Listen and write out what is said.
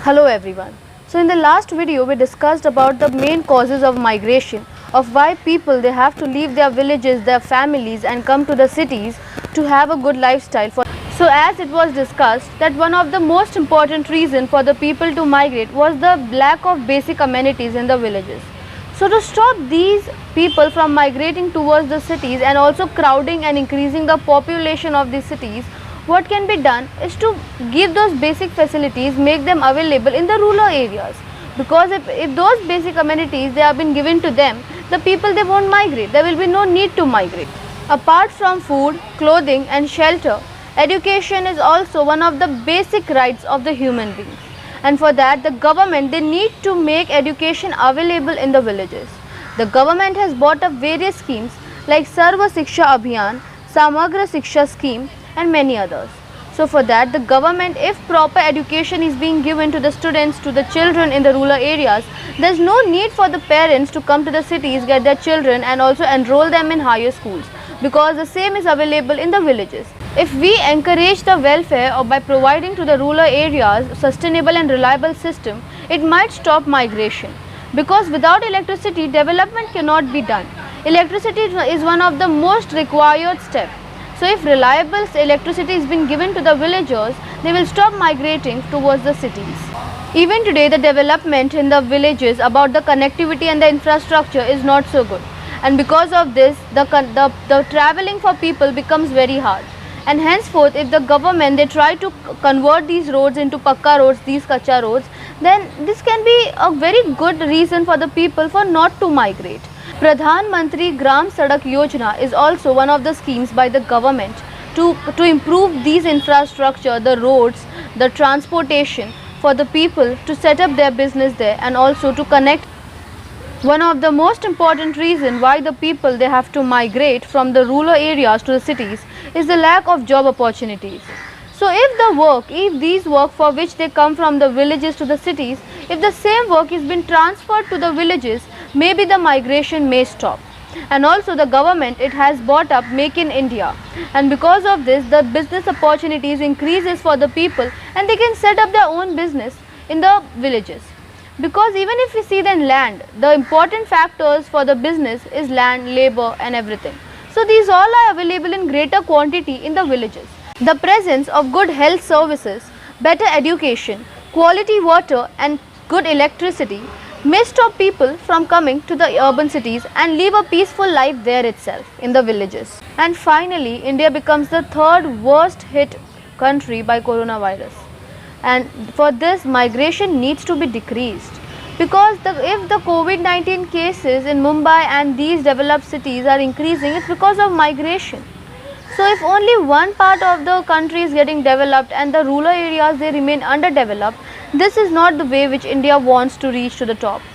Hello everyone. So in the last video we discussed about the main causes of migration, of why people they have to leave their villages, their families and come to the cities to have a good lifestyle. So as it was discussed that one of the most important reason for the people to migrate was the lack of basic amenities in the villages. So to stop these people from migrating towards the cities and also crowding and increasing the population of the cities, what can be done is to give those basic facilities, make them available in the rural areas, because if those basic amenities they have been given to them, the people they won't migrate, there will be no need to migrate. Apart from food, clothing and shelter, education is also one of the basic rights of the human beings, and for that the government they need to make education available in the villages. The government has brought up various schemes like Sarva Shiksha Abhiyan, Samagra Shiksha scheme and many others. So for that the government, if proper education is being given to the students, to the children in the rural areas, there is no need for the parents to come to the cities, get their children and also enroll them in higher schools, because the same is available in the villages. If we encourage the welfare or by providing to the rural areas sustainable and reliable system, it might stop migration, because without electricity development cannot be done. Electricity is one of the most required steps. So if reliable electricity is being given to the villagers, they will stop migrating towards the cities. Even today the development in the villages about the connectivity and the infrastructure is not so good, and because of this the traveling for people becomes very hard, and henceforth if the government they try to convert these roads into pakka roads, these kacha roads, then this can be a very good reason for the people for not to migrate. Pradhan Mantri Gram Sadak Yojana is also one of the schemes by the government to improve these infrastructure, the roads, the transportation for the people to set up their business there and also to connect. One of the most important reason why the people they have to migrate from the rural areas to the cities is the lack of job opportunities. So if these work for which they come from the villages to the cities, if the same work is been transferred to the villages, maybe the migration may stop. And also the government it has brought up Make in India, and because of this the business opportunities increases for the people and they can set up their own business in the villages. Because even if we see then land, the important factors for the business is land, labor and everything. So these all are available in greater quantity in the villages. The presence of good health services, better education, quality water and good electricity may stop people from coming to the urban cities and live a peaceful life there itself in the villages. And finally, India becomes the third worst hit country by coronavirus. And for this migration needs to be decreased, because if the COVID-19 cases in Mumbai and these developed cities are increasing, it's because of migration. So if only one part of the country is getting developed and the rural areas they remain underdeveloped, this is not the way which India wants to reach to the top.